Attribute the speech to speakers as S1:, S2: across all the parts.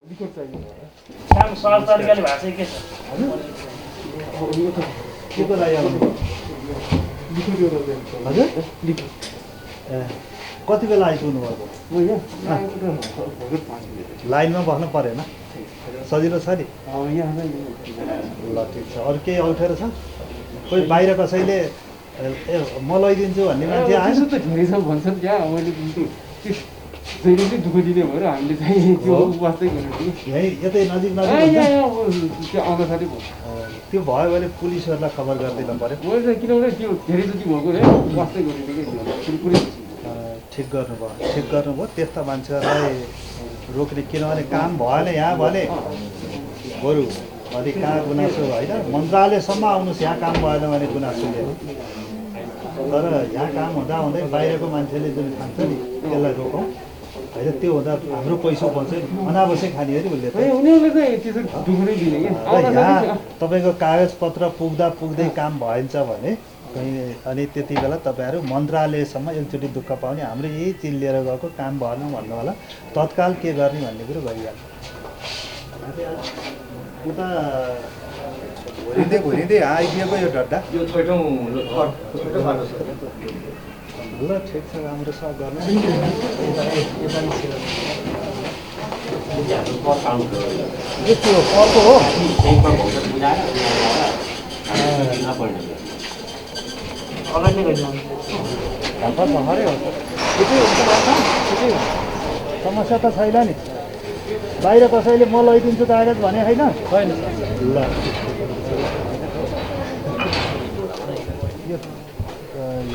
S1: लिखित चाहियो
S2: काम सहज तरिकाले भएको चाहिँ के छ
S3: के को लागि आउनु
S1: लिखित एउटा देन
S3: हजुर
S1: लिखित
S3: कति बेला आइपुग्नु भएको
S1: म यहाँ भगत 5 मिनेट
S3: लाइनमा बस्नु परेन सजिलो छ नि
S1: यहाँ नै
S3: ल ठिक छ अरू केही अल्छेर छ कोही बाहिर कसैले म लैदिन्छु भन्ने मान्छे आएन
S1: त्यसो त धेरै छ भन्छन् क्या मैले जहिले चाहिँ दुःख दिने भएर हामीले चाहिँ त्यो वास्तै गर्नु
S3: यहीँ यतै नजिक नजिक
S1: त्यो आउँदा साथै
S3: त्यो भयो भने पुलिसहरूलाई खबर गरिदिनु पऱ्यो
S1: मैले किनभने त्यो धेरै जति भएको है वास्तै गरिदिने कि पुरै
S3: ठिक गर्नुभयो त्यस्ता मान्छेहरूलाई रोक्ने किनभने काम भएन यहाँ भने बरु अलि कहाँ गुनासो होइन मन्त्रालयसम्म आउनुहोस् यहाँ काम भएन भने गुनासो लिएर तर यहाँ काम हुँदा हुँदै बाहिरको मान्छेले जुन खान्छ नि त्यसलाई रोकौँ होइन त्यो हुँदा हाम्रो पैसा बन्छ अनावश्यक खाने हो नि उसले
S1: उनीहरूले चाहिँ त्यसो दुःख नै दिने कि
S3: यहाँ तपाईँको कागजपत्र पुग्दै काम भइन्छ भने कहीँ अनि त्यति बेला तपाईँहरू मन्त्रालयसम्म एकचोटि दुःख पाउने हाम्रो यही चिज लिएर गएको काम भएन भन्नु होला तत्काल के गर्ने भन्ने कुरो गरिहाल्छ उता घुरिँदै आइदिएको यो डड्डा
S2: यो छैटौँ
S3: ल ठिक छ राम्रो छ गर्नु यो के हो अर्को हो
S2: अगाडि नै गरिदिनु
S3: भर्खरै हो समस्या त छैन नि बाहिर कसैले म लैदिन्छु कागज भने होइन
S2: छैन
S3: ल यो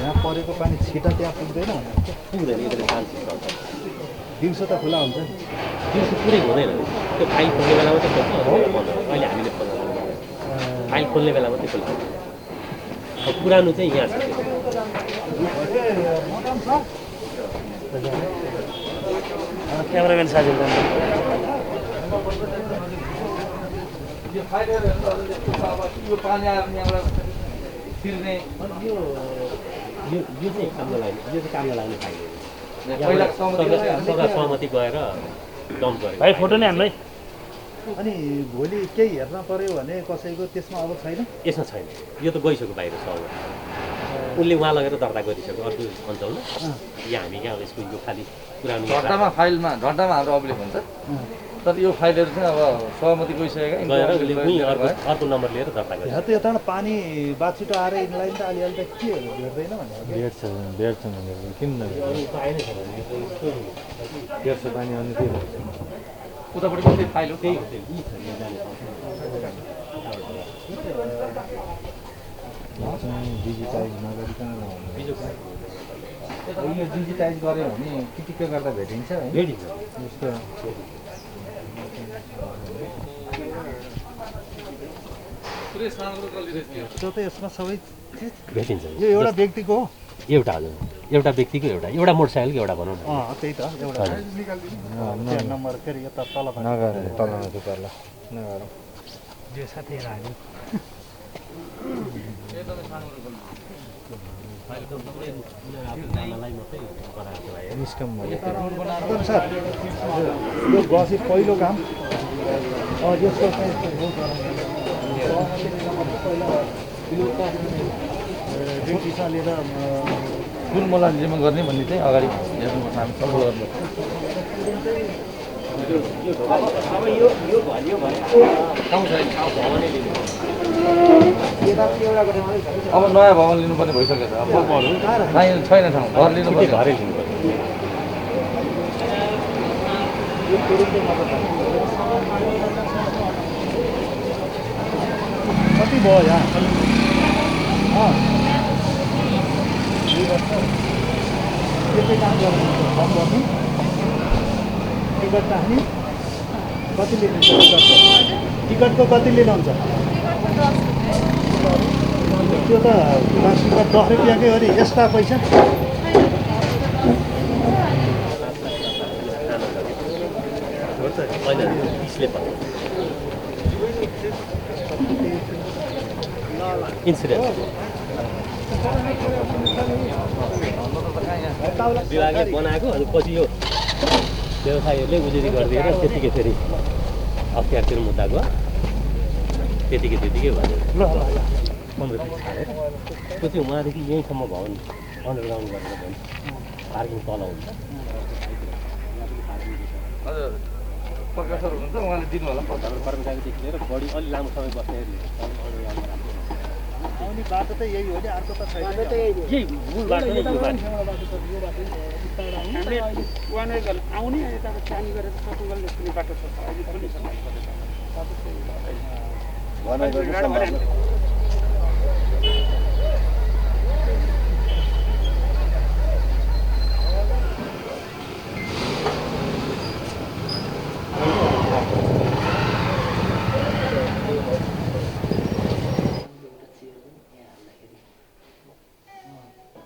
S3: यहाँ परेको पानी छिटो त्यहाँ पुग्दैन
S4: पुग्दैन
S3: दिउँसो त खुला हुन्छ नि
S4: दिउँसो पुरै हुँदैन त्यो फाइल खोल्ने बेला मात्रै खोल्छ अहिले हामीले फाइल खोल्ने बेला मात्रै खोल्छ पुरानो चाहिँ यहाँ छ
S2: क्यामेराम्यान साथीहरू
S4: यो चाहिँ काममा लाग्ने फाइल सहमति गएर डम्प गरे
S2: भाइ फोटो नै हाम्रै
S3: अनि भोलि केही हेर्न पर्यो भने कसैको त्यसमा अब छैन
S4: यसमा छैन यो त गइसक्यो बाहिर सहमति उसले उहाँ लगेर दर्ता गरिसक्यो अर्को अञ्चलमा यहाँ हामी यहाँ यसको यो खालि पुरानो
S5: ढड्डामा हाम्रो अभिलेख हुन्छ तर यो फाइलहरू चाहिँ अब सहमति गइसकेका
S4: गएर उसले अर्को नम्बर लिएर दर्ता गर्छ
S3: यहाँ त यता पानी बाछिटो आएर यिनलाई त अलिअलि त के भेट्दैन भने
S1: भेट्छ किन भेट्छ पानी आउने के
S5: उतापट्टि पनि फाइल हो
S4: त्यही
S1: डिजिटाइज नगरिकन यो डिजिटाइज गऱ्यो भने टिटिक्क गर्दा भेटिन्छ है
S4: भेटिन्छ
S1: यस्तो
S3: त्यो त यसमा सबै चिज
S4: भेटिन्छ
S3: यो एउटा व्यक्तिको हो
S4: एउटा हजुर एउटा व्यक्तिको एउटा मोटरसाइकलको एउटा भनौँ न
S3: त्यही त एउटा नम्बर के अरे यता तल
S1: नगर तलमा दुपारला नगर
S3: यो साथीहरू हामी निस्कम सर यो गसी पहिलो काम यसको ड्युटीसँग लिएर
S5: कुन मलाजीमा गर्ने भन्ने चाहिँ अगाडि हेर्नुपर्छ हामी सफल गर्नुपर्छ अब नयाँ भवन लिनुपर्ने भइसकेको छ अब छैन ठाउँ घर लिनुपर्छ
S4: घरै लिनुपर्छ
S3: कति भयो यहाँ त्यसै काम गर्नु फर्म गर्नु टिकट राख्ने कति लिनुहुन्छ टिकटको कति लिनुहुन्छ त्यो त टिकट 10 रुपियाँकै हो नि एक्स्ट्रा पैसा
S4: इन्सुरेन्स विभागले बनाएको अनि पछि यो व्यवसायीहरूले उजुरी गरिदिएर त्यतिकै फेरि अख्तियारतिर मुद्दा गयो त्यतिकै भनेर
S2: ल ल ल
S4: 15 फिट छाडेर त्यो चाहिँ उहाँदेखि यहीँसम्म भवन अन्डरग्राउन्ड गरेर भन्छ पार्किङ तल हुन्छ
S5: हजुर प्रोफेसर हुनुहुन्छ उहाँले दिनु होला
S4: कर्मचारीदेखि लिएर बढी अलि लामो समय बस्ने
S3: आउने बाटो त यही हो नि अर्को त छैन
S4: यही मूल बाटो नै यो बाटो
S1: हामीले वहाँनिर आउने यता चानी गरेर सकुगल निस्किने बाटो छ अहिले पनि छ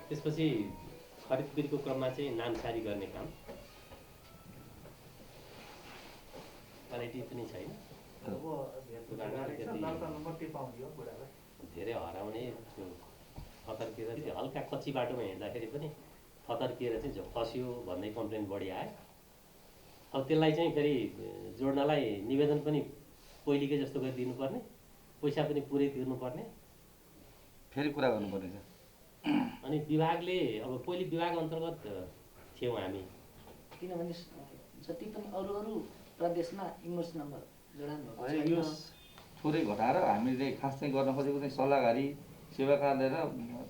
S4: त्यसपछि खरिदबिक्रीको क्रममा चाहिँ नामसारी गर्ने काम क्वालिटी पनि छैन धेरै हराउने त्यो थतर्किएर चाहिँ हल्का कच्ची बाटोमा हिँड्दाखेरि पनि थतर्किएर चाहिँ फस्यो भन्ने कम्प्लेन बढी आयो अब त्यसलाई चाहिँ फेरि जोड्नलाई निवेदन पनि पहिलेकै जस्तो गरी दिनुपर्ने पैसा पनि पुरै तिर्नुपर्ने
S5: फेरि कुरा गर्नुपर्ने छ
S4: अनि विभागले अब पहिले विभाग अन्तर्गत थियौँ हामी
S6: किनभने जति पनि अरू प्रदेशमा इमर्स नम्बर जडान भएको
S5: यो थोरै घटाएर हामीले खास चाहिँ गर्न खोजेको चाहिँ सल्लाहकारी सेवा कार्यालय र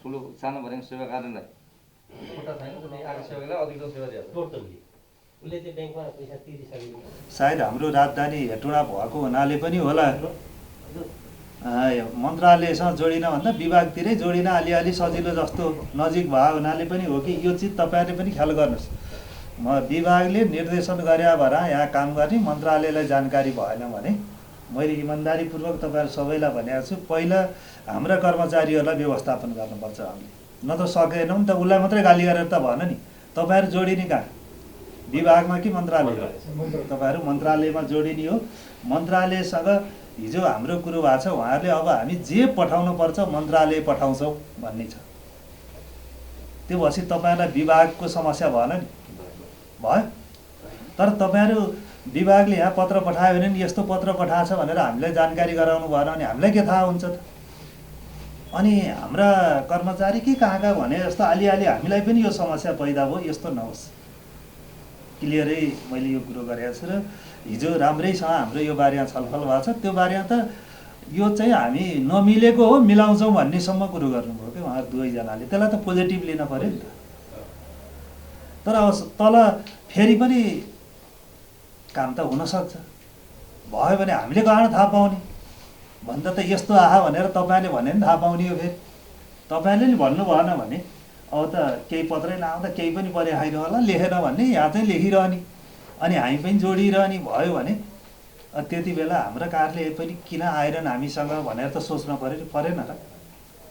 S5: ठुलो सानो भएर सेवा कार्यालयलाई खुट्टा छैन कुनै आर्थिक सेवालाई अधिकतम सेवा दिएको
S4: टोटल्ली उसले चाहिँ ब्याङ्कमा पैसा तिरिसकेको
S3: सायद हाम्रो राजधानी हेटुँडा भएको हुनाले पनि होला मन्त्रालयसँग जोडिन भन्दा विभागतिरै जोडिन अलिअलि सजिलो जस्तो नजिक भयो हुनाले पनि हो कि यो चिज तपाईँहरूले पनि ख्याल गर्नुहोस् विभागले निर्देशन गरे भएर यहाँ काम गर्ने मन्त्रालयलाई जानकारी भएन भने मैले इमान्दारीपूर्वक तपाईँहरू सबैलाई भनेको छु पहिला हाम्रा कर्मचारीहरूलाई व्यवस्थापन गर्नुपर्छ हामीले न त सकेनौँ नि त उसलाई मात्रै गाली गरेर त भएन नि तपाईँहरू जोडिने कहाँ विभागमा कि मन्त्रालय तपाईँहरू मन्त्रालयमा जोडिने हो मन्त्रालयसँग हिजो हाम्रो कुरो भएको छ उहाँहरूले अब हामी जे पठाउनु पर्छ मन्त्रालय पठाउँछौँ भन्ने छ त्यो भएपछि तपाईँहरूलाई विभागको समस्या भएन नि भयो तर तपाईँहरू विभागले यहाँ पत्र पठायो भने नि यस्तो पत्र पठाएको छ भनेर हामीलाई जानकारी गराउनु भएन भने हामीलाई के थाहा हुन्छ त अनि हाम्रा कर्मचारी के कहाँ भने जस्तो अलिअलि हामीलाई पनि यो समस्या पैदा भयो यस्तो नहोस् क्लियरै मैले यो कुरो गरेको छु र हिजो राम्रैसँग हाम्रो यो बारेमा छलफल भएको छ त्यो बारेमा त यो चाहिँ हामी नमिलेको हो मिलाउँछौँ भन्नेसम्म कुरो गर्नुभयो कि उहाँहरू दुवैजनाले त्यसलाई त पोजिटिभ लिन पऱ्यो नि त तर अब तल फेरि पनि काम त हुनसक्छ भयो भने हामीले कहाँ थाहा पाउने भन्दा त यस्तो आहा भनेर तपाईँले भने नि थाहा पाउने हो फेरि तपाईँले नि भन्नु भएन भने अब त केही पत्रै नआउँदा केही पनि परेखाइरह होला लेखेन भन्ने यहाँ चाहिँ लेखिरहने अनि हामी पनि जोडिरहने भयो भने त्यति बेला हाम्रो कार्यालय पनि किन आएरन् हामीसँग भनेर त सोच्न परेन र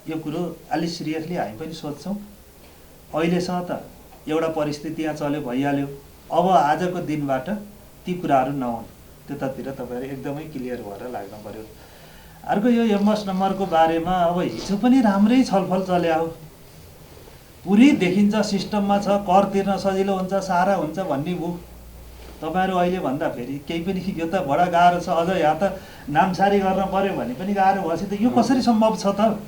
S3: यो कुरो अलि सिरियसली हामी पनि सोध्छौँ अहिलेसम्म त एउटा परिस्थिति यहाँ चल्यो भइहाल्यो अब आजको दिनबाट ती कुराहरू नहुन् त्यतातिर तपाईँहरू एकदमै क्लियर भएर लाग्नु पर्यो अर्को यो एमएस नम्बरको बारेमा अब हिजो पनि राम्रै छलफल चल्या हो पुरै देखिन्छ सिस्टममा छ कर तिर्न सजिलो हुन्छ सारा हुन्छ भन्ने भयो तपाईँहरू अहिले भन्दा फेरि केही पनि यो त बडा गाह्रो छ अझ यहाँ त नामसारी गर्न पर्यो भने पनि गाह्रो भएपछि त यो कसरी सम्भव छ त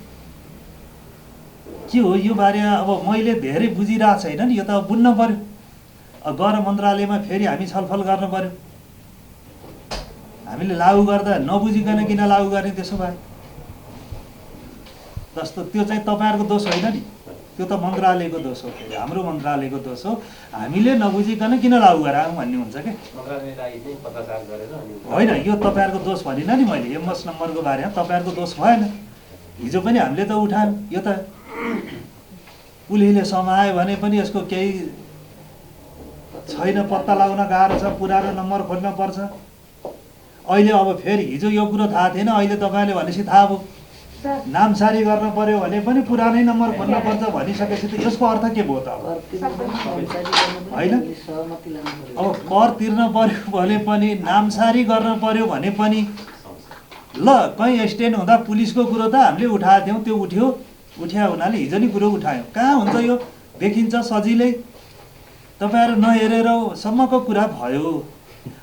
S3: के हो यो बारेमा अब मैले धेरै बुझिरहेको छैन नि यो त अब बुझ्न पर्यो गएर मन्त्रालयमा फेरि हामी छलफल गर्नु पर्यो हामीले लागू गर्दा नबुझिकन किन लागू गर्ने त्यसो भए जस्तो त्यो चाहिँ तपाईँहरूको दोष होइन नि त्यो त मन्त्रालयको दोष हो फेरि हाम्रो मन्त्रालयको दोष हो हामीले नबुझिकन किन लागू गरायौँ भन्ने हुन्छ क्या होइन यो तपाईँहरूको दोष भनिनँ नि मैले एमएस नम्बरको बारेमा तपाईँहरूको दोष भएन हिजो पनि हामीले त उठायौँ यो त पुलिसले समायो भने पनि यसको केही छैन पत्ता लगाउन गाह्रो छ पुरानो नम्बर खोज्न पर्छ अहिले अब फेरि हिजो यो कुरो थाहा थिएन अहिले तपाईँले भनेपछि थाहा भयो नामसारी गर्न पर्यो भने पनि पुरानै नम्बर खोज्न पर्छ भनिसकेपछि त यसको अर्थ के भयो त होइन अब कर तिर्न पर्यो भने पनि नामसारी गर्न पर्यो भने पनि ल कहीँ एक्सिडेन्ट हुँदा पुलिसको कुरो त हामीले उठाएको थियौँ त्यो उठ्या हुनाले हिजो नि कुरो उठायौँ कहाँ हुन्छ यो देखिन्छ सजिलै तपाईँहरू नहेरेर सम्मको कुरा भयो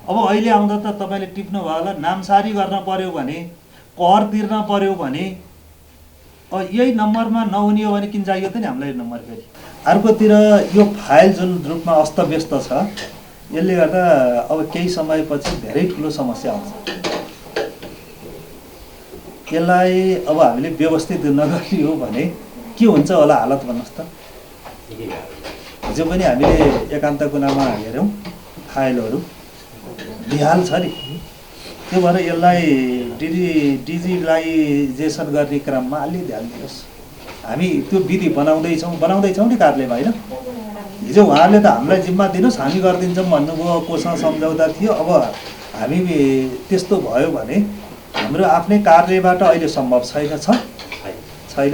S3: अब अहिले आउँदा त तपाईँले टिप्नु भयो होला, नामसारी गर्न पर्यो भने, कर तिर्न पर्यो भने यही नम्बरमा नहुने हो भने किन चाहियो त नि हामीलाई नम्बर फेरि। अर्कोतिर यो फाइल जुन रूपमा अस्तव्यस्त छ यसले गर्दा अब केही समयपछि धेरै ठुलो समस्या आउँछ। यसलाई अब हामीले व्यवस्थित नगर्ने हो भने के हुन्छ होला हालत भन्नुहोस् त। हिजो पनि हामीले एकान्त कुनामा हेऱ्यौँ फाइलहरू बेहाल छ नि। त्यो भएर यसलाई डिजिटलाइजेसन गर्ने क्रममा अलि ध्यान दिनुहोस्। हामी त्यो विधि बनाउँदैछौँ नि कार्यालयमा होइन। हिजो उहाँहरूले त हामीलाई जिम्मा दिनुहोस् हामी गरिदिन्छौँ भन्नुभयो, कोसँग सम्झौता थियो। अब हामी त्यस्तो भयो भने हाम्रो आफ्नै कार्यालयबाट अहिले सम्भव छैन।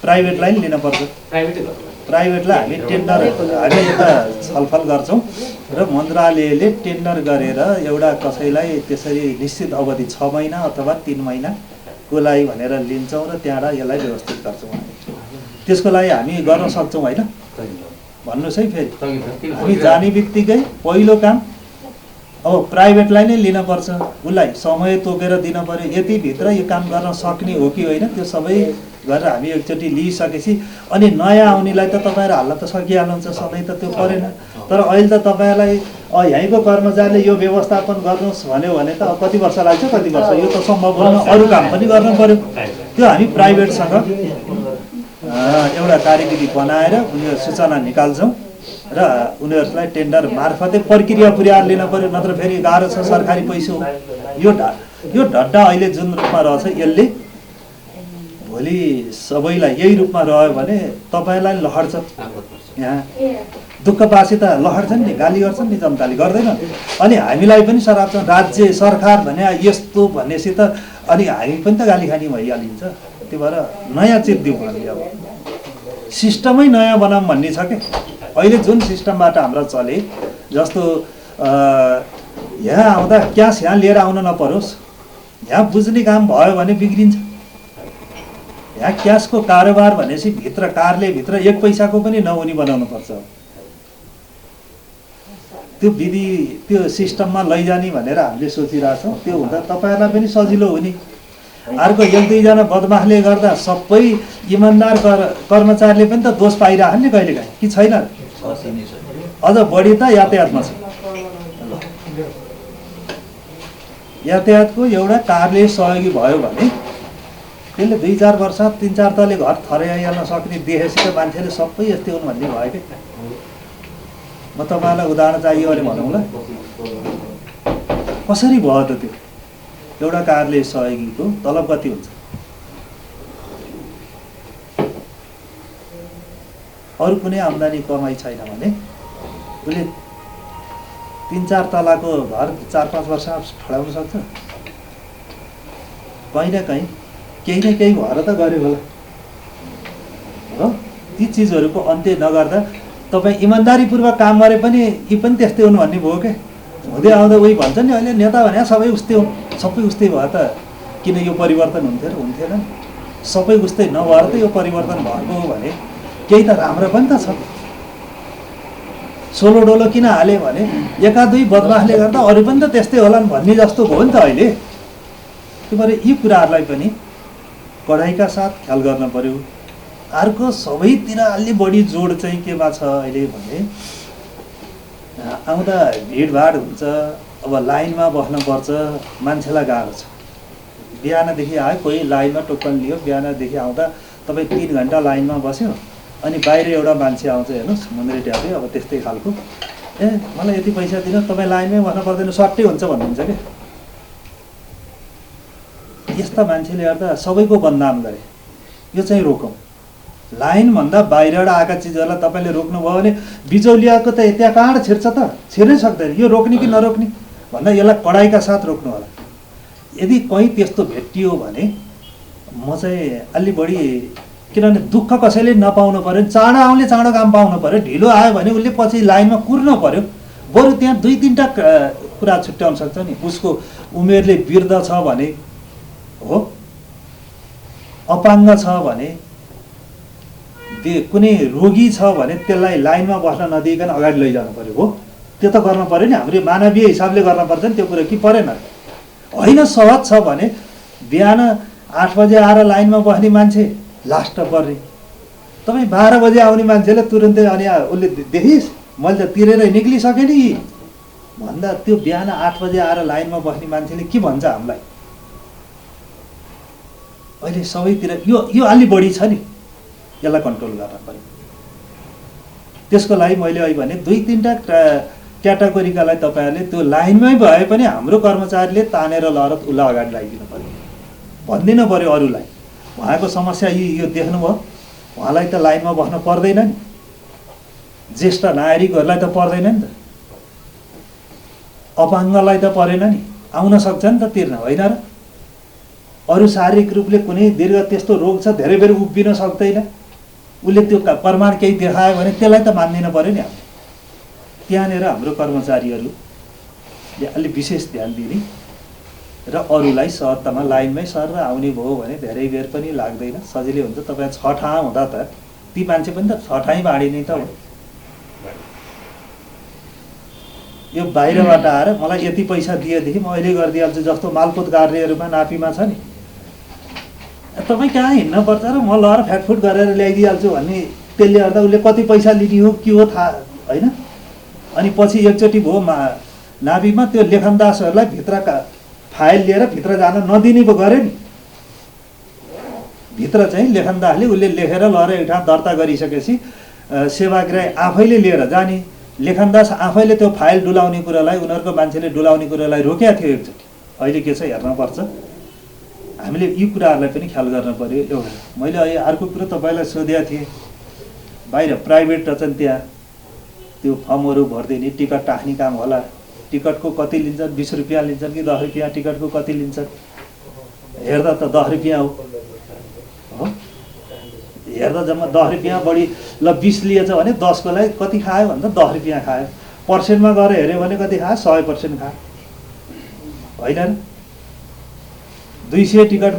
S3: प्राइभेटलाई नि लिनुपर्छ। प्राइभेटलाई हामी टेन्डर हामी यता छलफल गर्छौँ र मन्त्रालयले टेन्डर गरेर एउटा कसैलाई त्यसरी निश्चित अवधि 6 महिना अथवा 3 महिनाको लागि भनेर लिन्छौँ र त्यहाँबाट यसलाई व्यवस्थित गर्छौँ। त्यसको लागि हामी गर्न सक्छौँ होइन? भन्नुहोस् है। फेरि हामी जाने बित्तिकै पहिलो काम अब प्राइभेटलाई नै लिनुपर्छ, उसलाई समय तोकेर दिन पर्यो। यतिभित्र यो काम गर्न सक्ने हो कि होइन त्यो सबै गरेर हामी एकचोटि लिइसकेपछि अनि नयाँ आउनेलाई त तपाईँहरू हाल्न त सकिहाल्नुहुन्छ, सधैँ त त्यो परेन। तर अहिले त तपाईँलाई यहीँको कर्मचारीले यो व्यवस्थापन गर्नुहोस् भन्यो भने त कति वर्ष लाग्छ, कति वर्ष यो त सम्भव हुन, अरू काम पनि गर्नु पर्यो। त्यो हामी प्राइभेटसँग एउटा कार्यविधि बनाएर उनीहरू सूचना निकाल्छौँ र उनीहरूलाई टेन्डर मार्फतै प्रक्रिया पुर्याएर लिन पर्यो, नत्र फेरि गाह्रो छ। सरकारी पैसा हो यो ढड्डा अहिले जुन रूपमा रहेछ यसले भोलि सबैलाई यही रूपमा रह्यो भने तपाईँलाई लहर्छ। यहाँ दुःख पासी त लहर्छन् नि, गाली गर्छन् नि, जनताले गर्दैनन्। अनि हामीलाई पनि सराप्छन्, राज्य सरकार भने यस्तो भनेपछि त अनि हामी पनि त गाली खाने भइहालिन्छ। त्यो भएर नयाँ चिज दिउँ हामीले, अब सिस्टमै नयाँ बनाऊँ भन्ने छ क्या। अहिले जुन सिस्टमबाट हाम्रो चले जस्तो यहाँ आउँदा क्यास यहाँ लिएर आउन नपरोस्, यहाँ बुझ्ने काम भयो भने बिग्रिन्छ। यहाँ क्यासको कारोबार भनेपछि भित्र कार्यालयभित्र 1 पैसाको पनि नहुने बनाउनुपर्छ। त्यो विधि त्यो सिस्टममा लैजाने भनेर हामीले सोचिरहेछौँ। त्यो हुँदा तपाईँहरूलाई पनि सजिलो हुने। अर्को 1-2 जना बदमासले गर्दा सबै इमान्दार कर्मचारीले पनि त दोष पाइरहन् नि कहिलेकाहीँ, कि छैन? अझ बढी त यातायातमा छ। यातायातको एउटा कार्यालय सहयोगी भयो भने त्यसले 2-4 वर्ष 3-4 तले घर थरै आइहाल्न सक्ने देखेपछि त मान्छेले सबै यस्तै हुन् भन्ने भयो क्या। म तपाईँलाई उदाहरण चाहियो भने भनौँ ल, कसरी भयो त त्यो एउटा कार्यालय सहयोगीको तलब कति हुन्छ? अरू कुनै आम्दानी कमाइ छैन भने उसले 3-4 तलाको घर 4-5 वर्ष ठडाउन सक्छ? कहीँ न कहीँ केही न केही भएर त गऱ्यो होला हो। ती चिजहरूको अन्त्य नगर्दा तपाईँ इमान्दारीपूर्वक काम गरे पनि यी पनि त्यस्तै हुनु भन्ने भयो क्या। हुँदै आउँदा उही भन्छ नि अहिले नेता भने सबै उस्तै हो, सबै उस्तै भयो त किन यो परिवर्तन हुन्थेन? सबै उस्तै नभएर त यो परिवर्तन भएको हो भने केही त राम्रो पनि त छ। सोलो डोलो किन हाल्यो भने 1-2 बदमासले गर्दा अरू पनि त त्यस्तै होलान् भन्ने जस्तो भयो नि त अहिले। त्यो भएर यी कुराहरूलाई पनि कडाइका साथ ख्याल गर्न पर्यो। अर्को सबैतिर अलि बढी जोड चाहिँ केमा छ अहिले भने आउँदा भिडभाड हुन्छ, अब लाइनमा बस्नुपर्छ, मान्छेलाई गाह्रो छ। बिहानदेखि आयो, कोही लाइनमा टोकन लियो, बिहानदेखि आउँदा तपाईँ 3 घन्टा लाइनमा बस्यो, अनि बाहिर एउटा मान्छे आउँछ हेर्नुहोस् मुन्द्रे ट्यापे, अब त्यस्तै खालको मलाई यति पैसा दिनु तपाईँ लाइनमै बस्नु पर्दैन सट्टै हुन्छ भन्नुहुन्छ क्या। यस्ता मान्छेले गर्दा सबैको बदनाम गरे। यो चाहिँ रोकौँ। लाइनभन्दा बाहिरबाट आएका चिजहरूलाई तपाईँले रोक्नुभयो भने बिचौलियाको त त्यहाँ कहाँबाट छिर्छ त? छिर्नै सक्दैन। यो रोक्ने कि नरोक्ने भन्दा यसलाई कडाइका साथ रोक्नु होला। यदि कहीँ त्यस्तो भेटियो भने म चाहिँ अलि बढी, किनभने दुःख कसैले नपाउनु पऱ्यो, चाँडो आउने चाँडो काम पाउनु पऱ्यो। ढिलो आयो भने उसले पछि लाइनमा कुर्नु पऱ्यो। बरु त्यहाँ 2-3टा कुरा छुट्याउन सक्छ नि। उसको उमेरले वृद्ध छ भने हो, अपाङ्ग छ भने, कुनै रोगी छ भने त्यसलाई लाइनमा बस्न नदिइकन अगाडि लैजानु पऱ्यो हो। त्यो त गर्न पर्यो नि, हाम्रो मानवीय हिसाबले गर्न पर्छ नि त्यो कुरो, कि परेन? होइन, सहज छ भने बिहान 8 बजे आएर लाइनमा बस्ने मान्छे लास्ट पर्ने, तपाईँ 12 बजे आउने मान्छेले तुरुन्तै अनि उसले देखिस् मैले त तिरेर निक्लिसकेँ नि भन्दा त्यो बिहान 8 बजे आएर लाइनमा बस्ने मान्छेले के भन्छ हामीलाई? अहिले सबैतिर यो अलि बढी छ नि, यसलाई कन्ट्रोल गर्न पर्यो। त्यसको लागि मैले अहिले भने 2-3टा क्याटेगोरीकालाई तपाईँहरूले त्यो लाइनमै भए पनि हाम्रो कर्मचारीले तानेर लहर उसलाई अगाडि लगाइदिनु पर्यो, भनिदिनु पर्यो अरूलाई उहाँको समस्या यो देख्नुभयो, उहाँलाई त लाइनमा बस्न पर्दैन नि, ज्येष्ठ नागरिकहरूलाई त पर्दैन नि त, अपाङ्गलाई त परेन नि, आउन सक्छ नि त तिर्न, होइन र? अरू शारीरिक रूपले कुनै दीर्घ त्यस्तो रोग छ धेरै बेर उभिन सक्दैन, उसले त्यो प्रमाण केही देखायो भने त्यसलाई त मान्दिन पर्यो नि। हामीले त्यहाँनिर हाम्रो कर्मचारीहरूले अलिक विशेष ध्यान दिने र अरूलाई सहजतामा लाइनमै सर आउने भयो भने धेरै बेर पनि लाग्दैन, सजिलै हुन्छ। तपाईँ 6 ठाउँ हुँदा त ती मान्छे पनि त 6 ठाउँ बाँडिने त हो। यो बाहिरबाट आएर मलाई यति पैसा दिएदेखि म अहिले गरिदिइहाल्छु जस्तो मालपोत गाड्नेहरूमा नापीमा छ नि, तपाईँ कहाँ हिँड्न पर्छ र म लहर फ्याटफुट गरेर ल्याइदिइहाल्छु भन्ने, त्यसले गर्दा उसले कति पैसा लिने हो के हो थाहा होइन। अनि पछि एकचोटि भयो नाभीमा त्यो लेखनदासहरूलाई भित्रका फाइल लिएर भित्र जान नदिने पो गऱ्यो नि। भित्र चाहिँ लेखनदासले उसले लेखेर लहर एउटा दर्ता गरिसकेपछि सेवाग्राही आफैले लिएर जाने, लेखनदास आफैले त्यो फाइल डुलाउने कुरालाई उनीहरूको मान्छेले डुलाउने कुरालाई रोकेको थियो एकचोटि। अहिले के छ हेर्नुपर्छ, हामीले यी कुराहरूलाई पनि ख्याल गर्न पर्यो। एउटा मैले अहिले अर्को कुरो तपाईँलाई सोधेको थिएँ, बाहिर प्राइभेट रहेछन् त्यहाँ त्यो फर्महरू भरिदिने टिकट टाख्ने काम होला, टिकटको कति लिन्छन्? 20 रुपियाँ लिन्छन् कि 10 रुपियाँ? टिकटको कति लिन्छन्? हेर्दा त 10 रुपियाँ हो, हेर्दा जम्मा 10 रुपियाँ बढी, ल 20 लिएछ भने 10 को लागि कति खायो भन्दा 10 रुपियाँ खायो। पर्सेन्टमा गएर हेऱ्यो भने कति खायो? 100% खायो, होइन र? 200 टिकट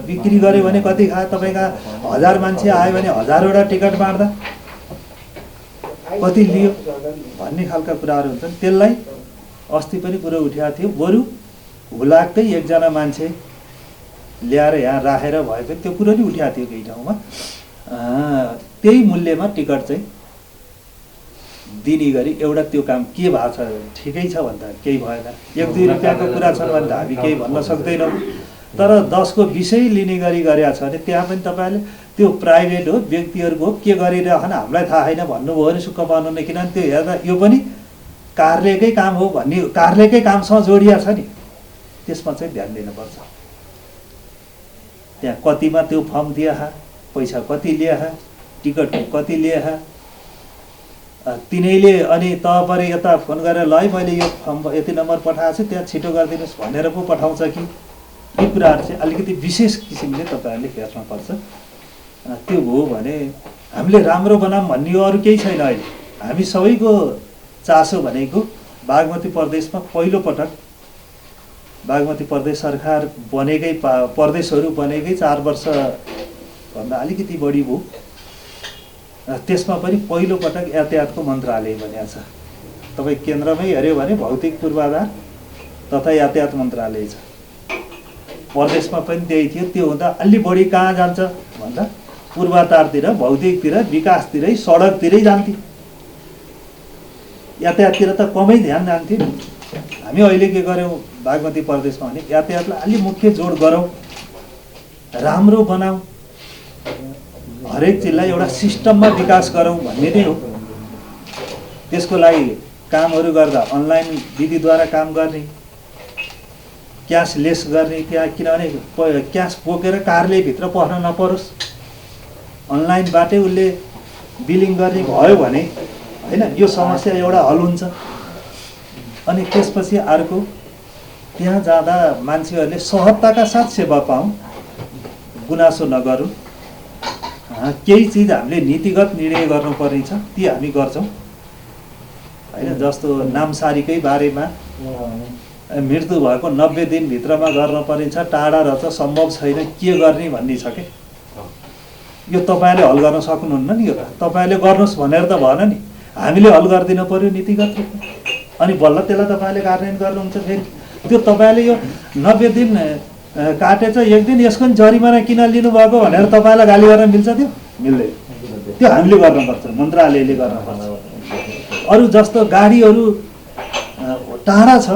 S3: बिक्री गर्यो भने कति खायो? तपाईँका 1000 मान्छे आयो भने 1000वटा टिकट बाँड्दा कति लियो भन्ने खालका कुराहरू हुन्छन्। त्यसलाई अस्ति पनि कुरो उठाएको थियो, बरु हुलाक्कै एकजना मान्छे ल्याएर यहाँ राखेर भए पनि त्यो कुरो नि उठाएको थियो केही ठाउँमा, त्यही मूल्यमा टिकट चाहिँ दिने गरी एउटा त्यो काम के भएको छ? ठिकै छ भन्दा केही भएन। 1-2 रुपियाँको कुरा छ भने हामी केही भन्न सक्दैनौँ, तर 10 को 20 लिने गरी गरेका छ भने त्यहाँ पनि तपाईँले त्यो प्राइभेट हो, व्यक्तिहरूको हो, के गरिरहन हामीलाई थाहा छैन भन्नुभयो भने सुक्ख पाउनुहुन्न। किनभने त्यो हेर्दा यो पनि कार्यालयकै काम हो भन्ने, कार्यालयकै कामसँग जोडिया छ नि, त्यसमा चाहिँ ध्यान दिनुपर्छ। त्यहाँ कतिमा त्यो फर्म दिए, पैसा कति लिए, टिकट कति लिए, तिनैले अनि तपरे यता फोन गरेर ल है मैले यो फर्म यति नम्बर पठाएको छु त्यहाँ छिटो गरिदिनुहोस् भनेर पो पठाउँछ कि? यी कुराहरू चाहिँ अलिकति विशेष किसिमले तपाईँहरूले हेर्नुपर्छ। त्यो हो भने हामीले राम्रो बनाऊँ भन्ने अरू केही छैन। अहिले हामी सबैको चासो भनेको बागमती प्रदेशमा पहिलो पटक बागमती प्रदेश सरकार बनेकै प्रदेशहरू बनेकै 4 वर्ष भन्दा अलिकति बढी भयो। त्यसमा पनि पहिलो पटक यातायातको मन्त्रालय बनेको छ। तपाईँ केन्द्रमै हेऱ्यो भने भौतिक पूर्वाधार तथा यातायात मन्त्रालय छ। प्रदेशमा पनि त्यही थियो। त्यो हुँदा अलि बढी कहाँ जान्छ भन्दा पूर्वाधारतिर, भौतिकतिर, विकासतिरै, सडकतिरै जान्थ्यो। यातायाततिर त कमै ध्यान जान्थ्यो। हामी अहिले के गर्यौँ बागमती प्रदेशमा भने यातायातलाई अलि मुख्य जोड गरौँ, राम्रो बनाऊ, हरेक चिजलाई एउटा सिस्टममा विकास गरौँ भन्ने नै हो। त्यसको लागि कामहरू गर्दा अनलाइन विधिद्वारा काम गर्ने, क्यासलेस गर्ने, त्यहाँ किनभने क्यास बोकेर कार्यालयभित्र पस्न नपरोस्, अनलाइनबाटै उसले बिलिङ गर्ने भयो भने होइन यो समस्या एउटा हल हुन्छ। अनि त्यसपछि अर्को त्यहाँ जाँदा मान्छेहरूले सहजताका साथ सेवा पाऊँ, गुनासो नगरौँ। केही चिज हामीले नीतिगत निर्णय गर्नुपर्ने छ, ती हामी गर्छौँ होइन। जस्तो नामसारीकै बारेमा मृत्यु भएको 90 दिनभित्रमा गर्नुपर्ने छ, टाढा रहेछ, सम्भव छैन, के गर्ने भन्ने छ कि यो तपाईँले हल गर्न सक्नुहुन्न नि। यो त तपाईँले गर्नुहोस् भनेर त भएन नि। हामीले हल गरिदिनु पर्यो नीतिगत रूपमा, अनि बल्ल त्यसलाई तपाईँले कार्यान्वयन गर्नुहुन्छ। फेरि त्यो तपाईँले यो 90 दिन काटेछ, 1 दिन यसको नि जरिमाना किन लिनुभएको भनेर तपाईँलाई गाली गर्न मिल्छ? त्यो मिल्दैन। त्यो हामीले गर्नुपर्छ, मन्त्रालयले गर्नुपर्छ। अरू जस्तो गाडीहरू टाढा छ,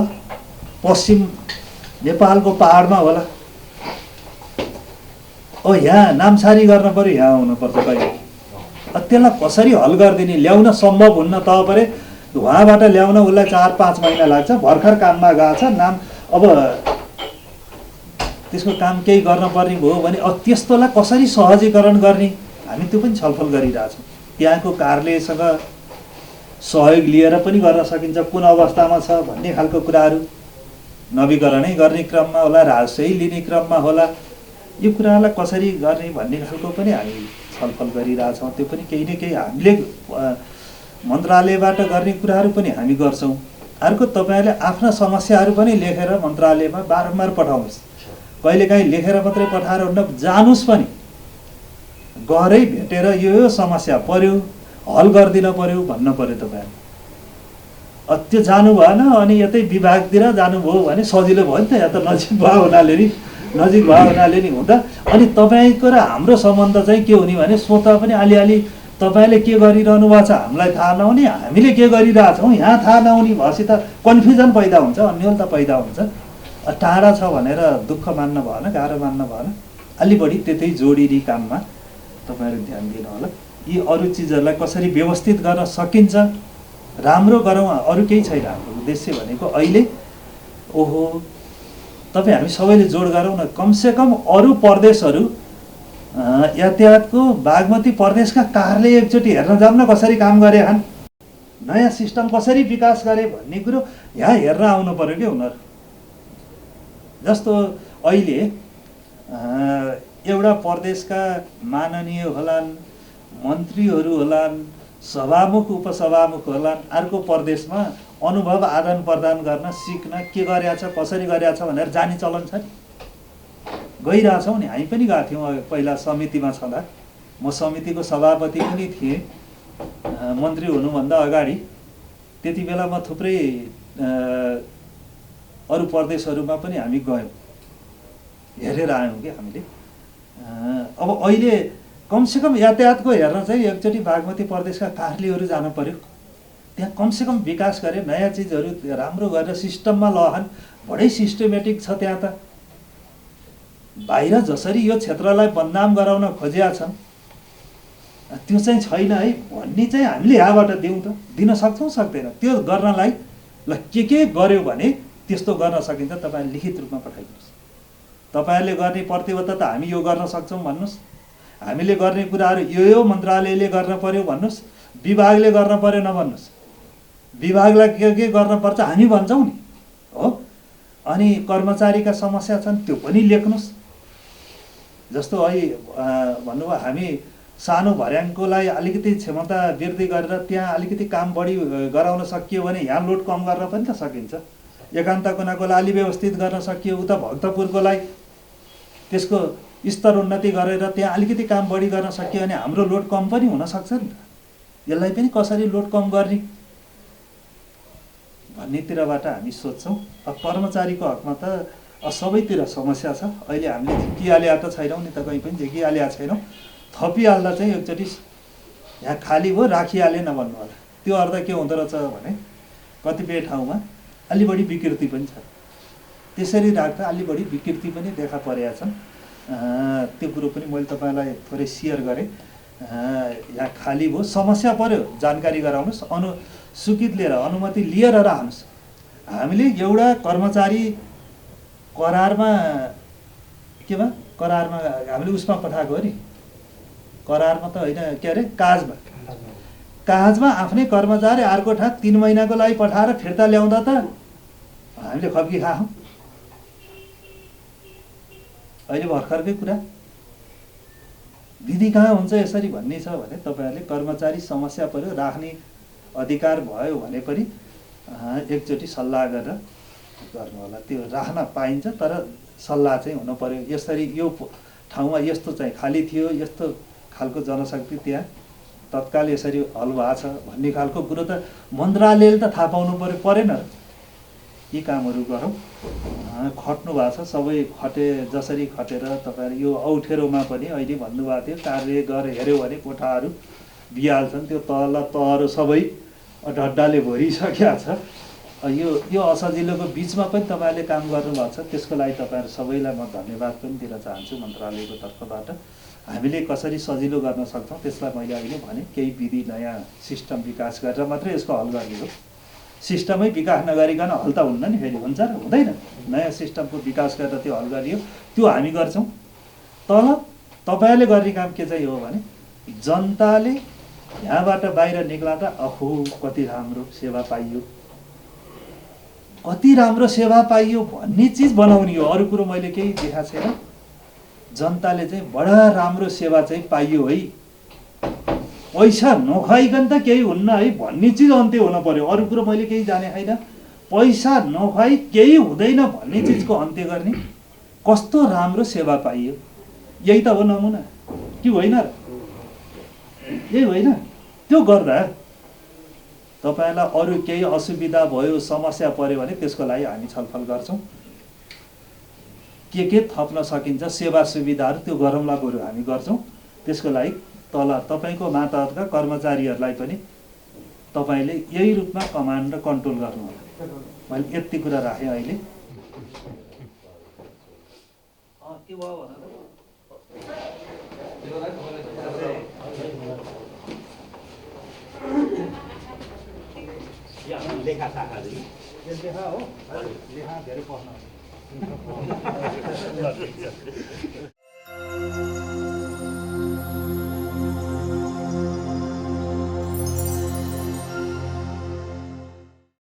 S3: पश्चिम नेपालको पहाडमा होला, यहाँ नामसारी गर्न पर्यो, यहाँ आउनुपर्छ कहिले। त्यसलाई कसरी हल गरिदिने, ल्याउन सम्भव हुन्न त परे। उहाँबाट ल्याउन उसलाई 4-5 महिना लाग्छ, भर्खर काममा गएको छ, नाम अब त्यसको काम केही गर्न पर्ने भयो भने त्यस्तोलाई कसरी सहजीकरण गर्ने, हामी त्यो पनि छलफल गरिरहेछौँ। त्यहाँको कार्यालयसँग सहयोग लिएर पनि गर्न सकिन्छ, कुन अवस्थामा छ भन्ने खालको कुराहरू नवीकरणै गर्ने क्रममा होला, राजस्वै लिने क्रममा होला, यो कुरालाई कसरी गर्ने भन्ने खालको पनि हामी छलफल गरिरहेछौँ। त्यो पनि केही न केही हामीले मन्त्रालयबाट गर्ने कुराहरू पनि हामी गर्छौँ। अर्को, तपाईँहरूले आफ्ना समस्याहरू पनि लेखेर मन्त्रालयमा बारम्बार पठाउनुहोस्। कहिलेकाहीँ लेखेर मात्रै पठाएर हुन्न, जानुस् पनि, गरै भेटेर यो समस्या पर्यो, हल गरिदिन पर्यो भन्न पर्यो तपाईँहरू। त्यो जानु भएन अनि यतै विभागतिर जानुभयो भने सजिलो भयो नि त, या त नजिक भयो हुनाले नि हुँदा। अनि तपाईँको र हाम्रो सम्बन्ध चाहिँ के हुने भने स्वतः पनि अलिअलि तपाईँले के गरिरहनु भएको छ हामीलाई थाहा नहुने, हामीले के गरिरहेछौँ यहाँ थाहा नहुने भएपछि त कन्फ्युजन पैदा हुन्छ, अन्योलता पैदा हुन्छ। टाढा छ भनेर दुःख मान्न भएन, गाह्रो मान्न भएन। अलि बढी त्यतै जोडिने काममा तपाईँहरू ध्यान दिनु होला। यी अरू चिजहरूलाई कसरी व्यवस्थित गर्न सकिन्छ, राम्रो गरौँ, अरू केही छैन। हाम्रो उद्देश्य भनेको अहिले तपाईँ हामी सबैले जोड गरौँ न। कमसेकम अरू प्रदेशहरू यातायातको बागमती प्रदेशका कार्यालय एकचोटि हेर्न जाऊँ न, कसरी काम गरे हन्, नयाँ सिस्टम कसरी विकास गरे भन्ने कुरो यहाँ हेर्न आउनु पर्यो कि उनीहरू। जस्तो अहिले एउटा प्रदेशका माननीय होलान्, मन्त्रीहरू होलान्, सभामुख उपसभामुख होलान्, अर्को प्रदेशमा अनुभव आदान प्रदान गर्न, सिक्न, के गरेछ कसरी गरेछ भनेर जाने चलन छ नि। गइरहेछौँ नि, हामी पनि गएको थियौँ पहिला समितिमा छँदा। म समितिको सभापति पनि थिएँ मन्त्री हुनुभन्दा अगाडि। त्यति बेला म थुप्रै अरू प्रदेशहरूमा पनि हामी गयौँ, हेरेर आयौँ कि हामीले। अब अहिले कमसेकम यातायातको हेर्न चाहिँ एकचोटि बागमती प्रदेशका कार्यालयहरू जानु पर्यो। त्यहाँ कमसेकम विकास गरे, नयाँ चिजहरू राम्रो गरेर सिस्टममा लहन, बडै सिस्टमेटिक छ त्यहाँ त। बाहिर जसरी यो क्षेत्रलाई बदनाम गराउन खोजिया छन् त्यो चाहिँ छैन है भन्ने चाहिँ हामीले यहाँबाट दिउँ त, दिन सक्छौँ सक्दैन। त्यो गर्नलाई ल के गर्यो भने त्यस्तो गर्न सकिन्छ, तपाईँले लिखित रूपमा पठाइदिनुहोस्। तपाईँहरूले गर्ने प्रतिबद्धता हामी यो गर्न सक्छौँ भन्नुहोस्, हामीले गर्ने कुराहरू यो मन्त्रालयले गर्न पर्यो भन्नुहोस्, विभागले गर्न पर्यो नभन्नुहोस्। विभागलाई के गर्नुपर्छ हामी भन्छौँ नि, हो। अनि कर्मचारीका समस्या छन् त्यो पनि लेख्नुहोस्। जस्तो अहिले भन्नुभयो हामी सानो भर्याङकोलाई अलिकति क्षमता वृद्धि गरेर त्यहाँ अलिकति काम बढी गराउन सकियो भने यहाँ लोड कम गर्न पनि त सकिन्छ। एकान्त कुनाकोलाई अलि व्यवस्थित गर्न सकियो, उता भक्तपुरकोलाई त्यसको स्तर उन्नति गरेर त्यहाँ अलिकति काम बढी गर्न सकियो भने हाम्रो लोड कम पनि हुनसक्छ नि त। यसलाई पनि कसरी लोड कम गर्ने भन्नेतिरबाट हामी सोध्छौँ। अब कर्मचारीको हकमा त सबैतिर समस्या छ। अहिले हामीले झिकिहालेका त छैनौँ नि त, कहीँ पनि झिकिहालेका छैनौँ। थपिहाल्दा चाहिँ एकचोटि यहाँ खाली भयो राखिहाले नभन्नु होला। त्यो अर्थ के हुँदो रहेछ भने कतिपय ठाउँमा अलि बढी विकृति पनि छ, त्यसरी राख्दा अलि बढी विकृति पनि देखा परेका छन्। त्यो कुरो पनि मैले तपाईँलाई थोरै सेयर गरेँ। यहाँ खाली भयो, समस्या पर्यो, जानकारी गराउनुहोस्, स्वीकृत लिएर अनुमति लिएर राख्नुहोस्। हामीले एउटा कर्मचारी करारमा हामीले उसमा पठाएको हो नि, करारमा त होइन, के अरे कागजमा आफ्नै कर्मचारी अर्को ठाउँ 3 महिनाको लागि पठाएर फिर्ता ल्याउँदा त हामीले खप्की खायौँ। अहिले भर्खरकै कुरा विधि कहाँ हुन्छ यसरी भन्ने छ भने तपाईँहरूले कर्मचारी समस्या पर्यो, राख्ने अधिकार भयो भने पनि एकचोटि सल्लाह गरेर गर्नु होला। त्यो राख्न पाइन्छ तर सल्लाह चाहिँ हुनु पर्यो। यसरी यो ठाउँमा यस्तो चाहिँ खाली थियो, यस्तो खालको जनशक्ति त्यहाँ तत्काल यसरी हल भएको छ भन्ने खालको कुरो त मन्त्रालयले त थाहा पाउनु परेन र। यी कामहरू गरौँ। खट्नु भएको छ सबै खटे, जसरी खटेर तपाईँहरू यो औठेरोमा पनि अहिले भन्नुभएको थियो कार्य गरेर हेऱ्यो भने कोठाहरू दिइहाल्छन्, त्यो तल तहहरू सबै ढड्डाले भरिसकेका छ। यो असजिलोको बिचमा पनि तपाईँहरूले काम गर्नुभएको छ, त्यसको लागि तपाईँहरू सबैलाई म धन्यवाद पनि दिन चाहन्छु मन्त्रालयको तर्फबाट। हामीले कसरी सजिलो गर्न सक्छौँ त्यसलाई मैले अहिले भने केही विधि नयाँ सिस्टम विकास गरेर मात्रै यसको हल गर्ने हो। सिस्टमै विकास नगरिकन हल त हुन्न नि, फेरि हुन्छ र हुँदैन। नयाँ सिस्टमको विकास गरेर त्यो हल गरियो, त्यो हामी गर्छौँ। तर तपाईँहरूले गर्ने काम के चाहिँ हो भने जनताले यहाँबाट बाहिर निक्लादा अहो कति राम्रो सेवा पाइयो, कति राम्रो सेवा पाइयो भन्ने चिज बनाउने हो। अरू कुरो मैले केही देखाएको छैन। जनताले चाहिँ बडा राम्रो सेवा चाहिँ पाइयो है, पैसा नखुवाइकन त केही हुन्न है भन्ने चिज अन्त्य हुन पर्यो। अरू कुरो मैले केही जाने छैन। पैसा नखुवाई केही हुँदैन भन्ने चिजको अन्त्य गर्ने, कस्तो राम्रो सेवा पाइयो, यही त हो नमुना कि होइन र? यही होइन? त्यो गर्दा तपाईँलाई अरू केही असुविधा भयो, समस्या पर्यो भने त्यसको लागि हामी छलफल गर्छौँ। के थप्न सकिन्छ सेवा सुविधाहरू त्यो गरौँला, बरु हामी गर्छौँ। त्यसको लागि तल तपाईँको मातहतका कर्मचारीहरूलाई पनि तपाईँले यही रूपमा कमान्ड र कन्ट्रोल गर्नु होला। मैले यति कुरा राखेँ अहिले। के भयो
S4: लेखा शाखा
S3: लेखा हो, लेखा धेरै पढ्नु